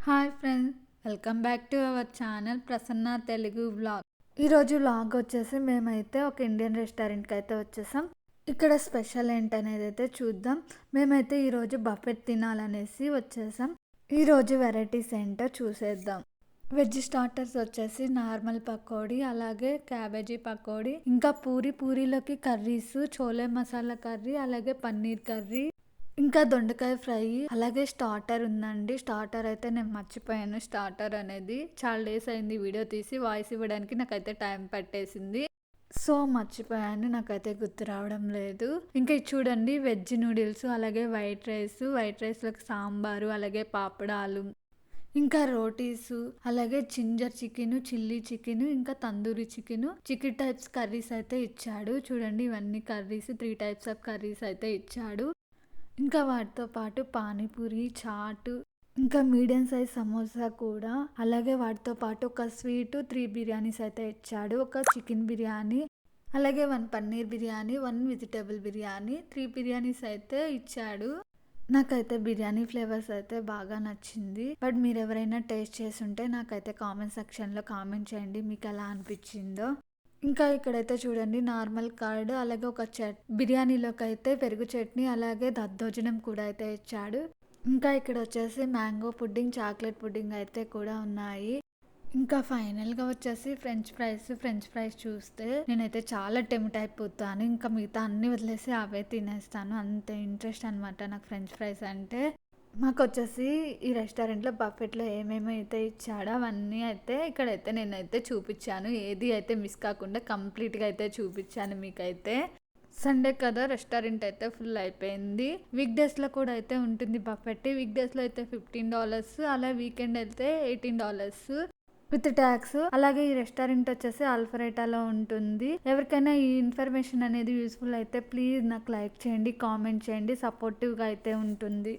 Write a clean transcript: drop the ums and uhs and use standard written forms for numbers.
Hi friends, welcome back to our channel Prasanna Telugu vlog. ఈరోజు vlog వచ్చేసి మేమైతే ఒక ఇండియన్ రెస్టారెంట్కి అయితే వచ్చేసాం. ఇక్కడ స్పెషల్ ఏంటనేది అయితే చూద్దాం. మేమైతే ఈరోజు బఫెట్ తినాలనేసి వచ్చేసాం. ఈరోజు వెరైటీస్ ఏంటో చూసేద్దాం. వెజ్ స్టార్టర్స్ వచ్చేసి నార్మల్ పకోడీ, అలాగే క్యాబేజీ పకోడీ, ఇంకా పూరీలోకి కర్రీస్, చోలే మసాలా కర్రీ, అలాగే పన్నీర్ కర్రీ, ఇంకా దొండకాయ ఫ్రై, అలాగే స్టార్టర్ ఉందండి. స్టార్టర్ అయితే నేను మర్చిపోయాను. స్టార్టర్ అనేది చాలా డేస్ అయింది వీడియో తీసి వాయిస్ ఇవ్వడానికి, నాకైతే టైం పట్టేసింది. సో మర్చిపోయాను, నాకైతే గుర్తు రావడం లేదు. ఇంకా ఇది చూడండి, వెజ్ నూడిల్స్, అలాగే వైట్ రైస్లోకి సాంబారు, అలాగే పాపడాలు, ఇంకా రోటీసు, అలాగే జింజర్ చికెన్, చిల్లీ చికెన్, ఇంకా తందూరి చికెన్ టైప్స్ కర్రీస్ అయితే ఇచ్చాడు. చూడండి, ఇవన్నీ కర్రీస్, 3 టైప్స్ ఆఫ్ కర్రీస్ అయితే ఇచ్చాడు. ఇంకా వాటితో పాటు పానీపూరి, చాటు, ఇంకా మీడియం సైజ్ సమోసా కూడా, అలాగే వాటితో పాటు ఒక స్వీటు, 3 బిర్యానీస్ అయితే ఇచ్చాడు. ఒక చికెన్ బిర్యానీ, అలాగే 1 పన్నీర్ బిర్యానీ, 1 వెజిటేబుల్ బిర్యానీ, 3 బిర్యానీస్ అయితే ఇచ్చాడు. నాకైతే బిర్యానీ ఫ్లేవర్స్ అయితే బాగా నచ్చింది. బట్ మీరు ఎవరైనా టేస్ట్ చేసి ఉంటే నాకైతే కామెంట్ సెక్షన్లో కామెంట్ చేయండి మీకు ఎలా అనిపించిందో. ఇంకా ఇక్కడైతే చూడండి, నార్మల్ కర్డ్, అలాగే ఒక బిర్యానీలోకి అయితే పెరుగు చట్నీ, అలాగే దద్దోజనం కూడా అయితే ఇచ్చాడు. ఇంకా ఇక్కడ వచ్చేసి మ్యాంగో పుడ్డింగ్, చాక్లెట్ పుడ్డింగ్ అయితే కూడా ఉన్నాయి. ఇంకా ఫైనల్గా వచ్చేసి ఫ్రెంచ్ ఫ్రైస్ చూస్తే నేనైతే చాలా టెంప్ట్ అయిపోతాను. ఇంకా మిగతా అన్ని వదిలేసి అవే తినేస్తాను. అంత ఇంట్రెస్ట్ అనమాట నాకు ఫ్రెంచ్ ఫ్రైస్ అంటే. మాకు వచ్చేసి ఈ రెస్టారెంట్లో బఫెట్లో ఏమేమి అయితే ఇచ్చాడో అవన్నీ అయితే ఇక్కడైతే నేనైతే చూపించాను. ఏది అయితే మిస్ కాకుండా కంప్లీట్గా అయితే చూపించాను మీకైతే. సండే కదా, రెస్టారెంట్ అయితే ఫుల్ అయిపోయింది. వీక్ డేస్లో కూడా అయితే ఉంటుంది బఫెట్. వీక్ డేస్లో అయితే $15, అలా వీకెండ్ అయితే $18 విత్ ట్యాక్స్. అలాగే ఈ రెస్టారెంట్ వచ్చేసి ఆల్ఫరేటాలో ఉంటుంది. ఎవరికైనా ఈ ఇన్ఫర్మేషన్ అనేది యూస్ఫుల్ అయితే ప్లీజ్ నాకు లైక్ చేయండి, కామెంట్ చేయండి, సపోర్టివ్గా అయితే ఉంటుంది.